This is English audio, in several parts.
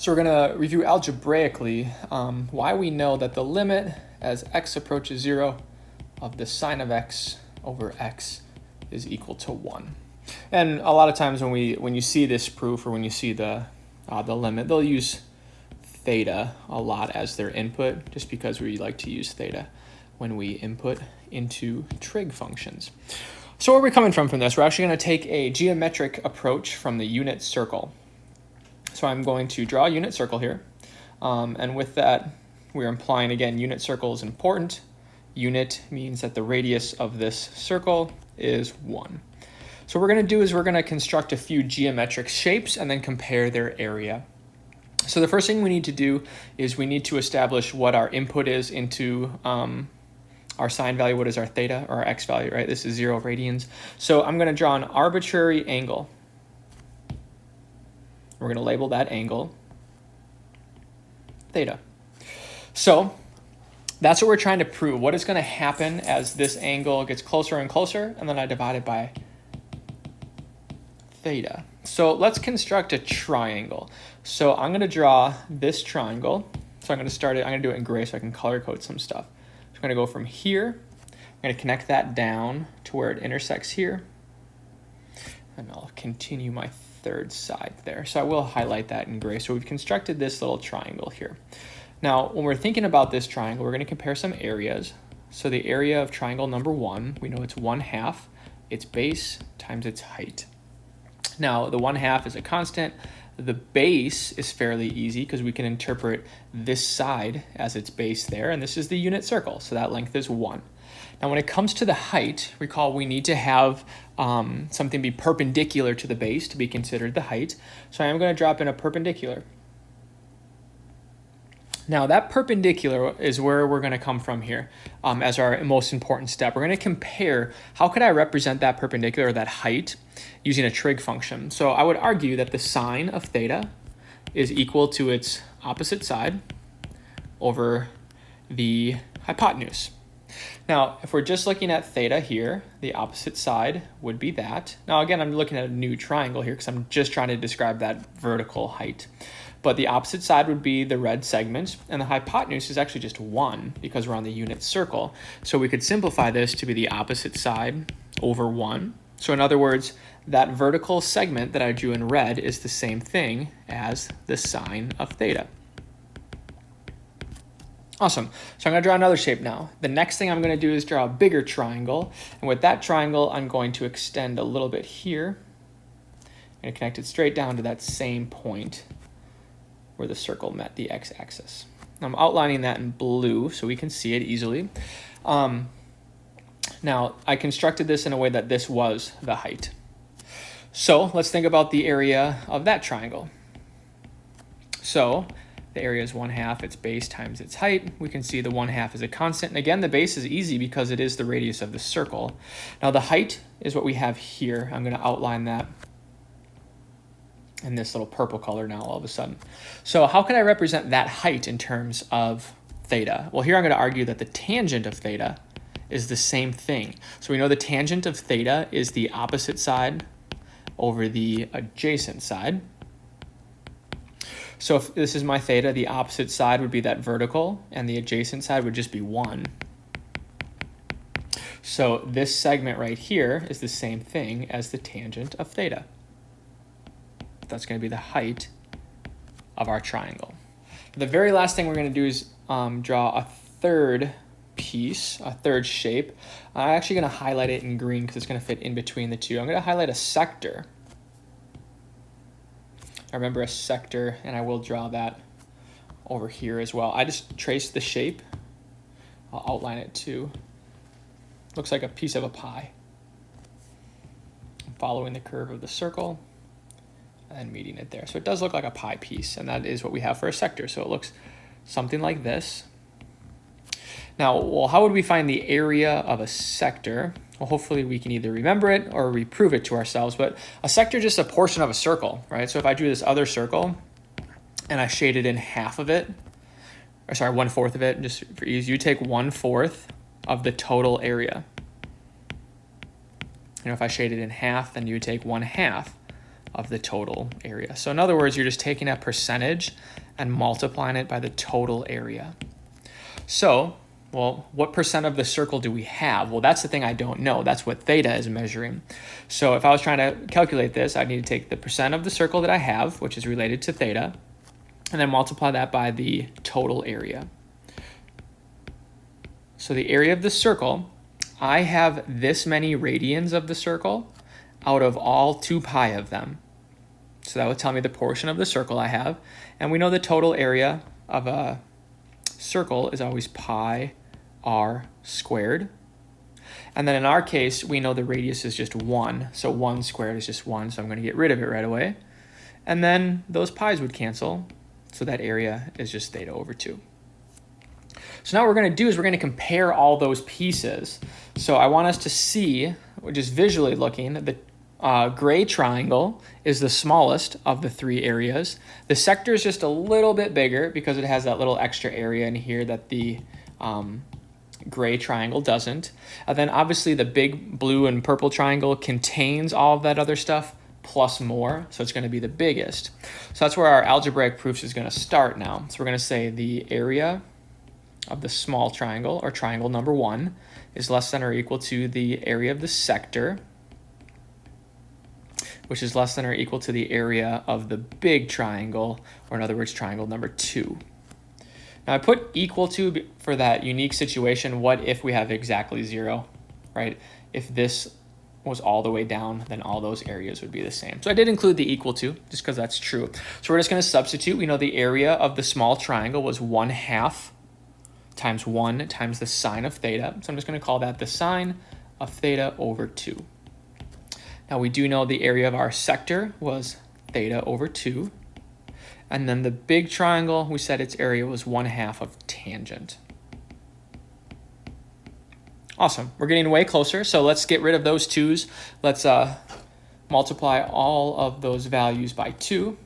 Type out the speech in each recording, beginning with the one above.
So we're going to review algebraically why we know that the limit as x approaches 0 of the sine of x over x is equal to 1. And a lot of times when you see this proof, or when you see the limit, they'll use theta a lot as their input, just because we like to use theta when we input into trig functions. So where are we coming from this? We're actually going to take a geometric approach from the unit circle. So I'm going to draw a unit circle here. And with that, we're implying, again, unit circle is important. Unit means that the radius of this circle is 1. So what we're going to do is we're going to construct a few geometric shapes and then compare their area. So the first thing we need to do is we need to establish what our input is into our sine value. What is our theta, or our x value, right? This is 0 radians. So I'm going to draw an arbitrary angle. We're going to label that angle theta. So that's what we're trying to prove. What is going to happen as this angle gets closer and closer, and then I divide it by theta. So let's construct a triangle. So I'm going to draw this triangle. So I'm going to start it, I'm going to do it in gray so I can color code some stuff. I'm going to go from here. I'm going to connect that down to where it intersects here. And I'll continue my third side there. So I will highlight that in gray. So we've constructed this little triangle here. Now, when we're thinking about this triangle, we're going to compare some areas. So the area of triangle number 1, we know it's 1/2 its base times its height. Now, the 1/2 is a constant. The base is fairly easy because we can interpret this side as its base there, and this is the unit circle, so that length is 1. Now, when it comes to the height, recall we need to have something be perpendicular to the base to be considered the height. So I am going to drop in a perpendicular. Now, that perpendicular is where we're going to come from here as our most important step. We're going to compare how could I represent that perpendicular, that height, using a trig function. So I would argue that the sine of theta is equal to its opposite side over the hypotenuse. Now, if we're just looking at theta here, the opposite side would be that. Now, again, I'm looking at a new triangle here because I'm just trying to describe that vertical height. But the opposite side would be the red segment, and the hypotenuse is actually just 1 because we're on the unit circle. So we could simplify this to be the opposite side over 1. So in other words, that vertical segment that I drew in red is the same thing as the sine of theta. Awesome. So I'm going to draw another shape now. The next thing I'm going to do is draw a bigger triangle. And with that triangle, I'm going to extend a little bit here. I'm going to connect it straight down to that same point where the circle met the x-axis. I'm outlining that in blue so we can see it easily. Now, I constructed this in a way that this was the height. So let's think about the area of that triangle. So the area is 1/2 its base times its height. We can see the 1/2 is a constant. And again, the base is easy because it is the radius of the circle. Now the height is what we have here. I'm going to outline that in this little purple color now all of a sudden. So how can I represent that height in terms of theta? Well, here I'm going to argue that the tangent of theta is the same thing. So we know the tangent of theta is the opposite side over the adjacent side. So if this is my theta, the opposite side would be that vertical, and the adjacent side would just be 1. So this segment right here is the same thing as the tangent of theta. That's going to be the height of our triangle. The very last thing we're going to do is draw a third piece, a third shape. I'm actually going to highlight it in green because it's going to fit in between the two. I'm going to highlight a sector. I remember a sector, and I will draw that over here as well. I just traced the shape. I'll outline it too. Looks like a piece of a pie. I'm following the curve of the circle and meeting it there. So it does look like a pie piece, and that is what we have for a sector. So it looks something like this. Now, well, how would we find the area of a sector? Well, hopefully we can either remember it or reprove it to ourselves, but a sector is just a portion of a circle, right? So if I drew this other circle and I shaded in half of it, or sorry, 1/4 of it, just for ease, you take 1/4 of the total area. You know, if I shaded in half, then you would take 1/2 of the total area. So in other words, you're just taking a percentage and multiplying it by the total area. So, well, what percent of the circle do we have? Well, that's the thing I don't know. That's what theta is measuring. So if I was trying to calculate this, I'd need to take the percent of the circle that I have, which is related to theta, and then multiply that by the total area. So the area of the circle, I have this many radians of the circle out of all 2 pi of them. So that would tell me the portion of the circle I have. And we know the total area of a circle is always pi r squared. And then in our case, we know the radius is just 1. So 1 squared is just 1. So I'm going to get rid of it right away. And then those pi's would cancel. So that area is just theta over 2. So now what we're going to do is we're going to compare all those pieces. So I want us to see, just visually looking, the gray triangle is the smallest of the 3 areas. The sector is just a little bit bigger because it has that little extra area in here that the gray triangle doesn't. And then obviously the big blue and purple triangle contains all of that other stuff plus more, so it's going to be the biggest. So that's where our algebraic proofs is going to start now. So we're going to say the area of the small triangle, or triangle number 1, is less than or equal to the area of the sector, which is less than or equal to the area of the big triangle, or in other words, triangle number 2. Now I put equal to for that unique situation. What if we have exactly 0, right? If this was all the way down, then all those areas would be the same. So I did include the equal to, just because that's true. So we're just going to substitute. We know the area of the small triangle was 1/2 times 1 times the sine of theta. So I'm just going to call that the sine of theta over 2. Now we do know the area of our sector was theta over 2. And then the big triangle, we said its area was 1/2 of tangent. Awesome. We're getting way closer. So let's get rid of those 2's. Let's multiply all of those values by 2.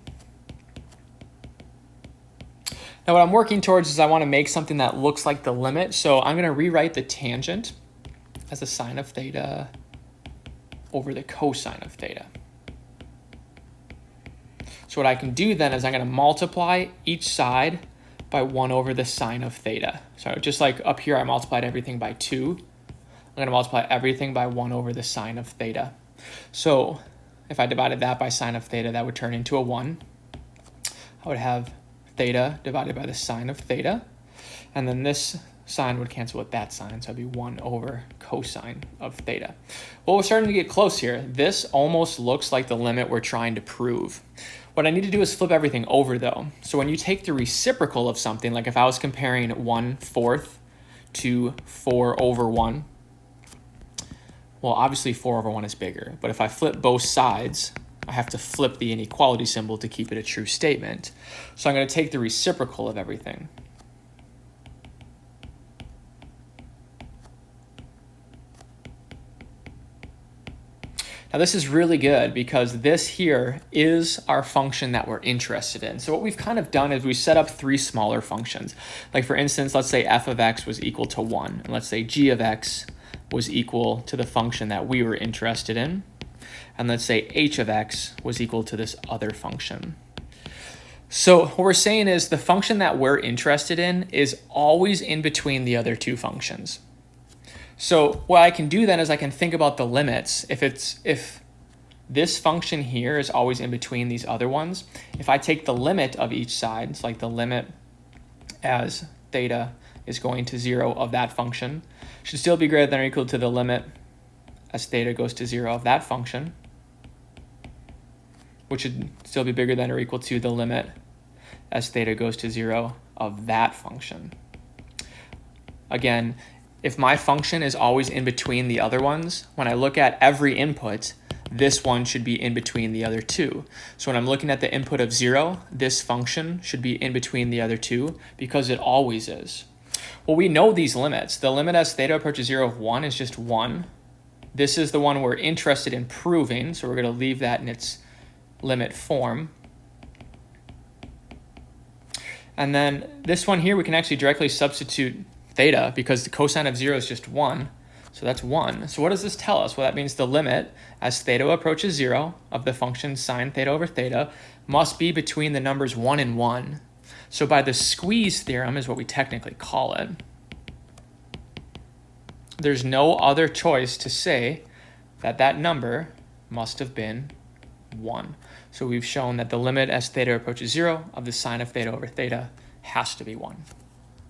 Now what I'm working towards is I want to make something that looks like the limit. So I'm going to rewrite the tangent as the sine of theta over the cosine of theta. So what I can do then is I'm going to multiply each side by 1 over the sine of theta. So just like up here I multiplied everything by 2, I'm going to multiply everything by 1 over the sine of theta. So if I divided that by sine of theta, that would turn into a 1. I would have theta divided by the sine of theta. And then this sine would cancel with that sine, so it'd be 1 over cosine of theta. Well, we're starting to get close here. This almost looks like the limit we're trying to prove. What I need to do is flip everything over though. So when you take the reciprocal of something, like if I was comparing 1/4 to 4 over 1, well, obviously 4 over 1 is bigger, but if I flip both sides, I have to flip the inequality symbol to keep it a true statement. So I'm going to take the reciprocal of everything. Now this is really good because this here is our function that we're interested in. So what we've kind of done is we set up 3 smaller functions. Like for instance, let's say f of x was equal to 1, and let's say g of x was equal to the function that we were interested in. And let's say h of x was equal to this other function. So what we're saying is the function that we're interested in is always in between the other 2 functions. So what I can do then is I can think about the limits. If this function here is always in between these other ones, if I take the limit of each side, it's like the limit as theta is going to 0 of that function, should still be greater than or equal to the limit as theta goes to 0 of that function, which should still be bigger than or equal to the limit as theta goes to 0 of that function. Again, if my function is always in between the other ones, when I look at every input, this one should be in between the other 2. So when I'm looking at the input of 0, this function should be in between the other 2 because it always is. Well, we know these limits. The limit as theta approaches 0 of 1 is just 1. This is the one we're interested in proving, so we're going to leave that in its limit form. And then this one here, we can actually directly substitute theta because the cosine of 0 is just 1. So that's 1. So what does this tell us? Well, that means the limit as theta approaches 0 of the function sine theta over theta must be between the numbers 1 and 1. So by the squeeze theorem is what we technically call it. There's no other choice to say that that number must have been 1. So we've shown that the limit as theta approaches 0 of the sine of theta over theta has to be 1.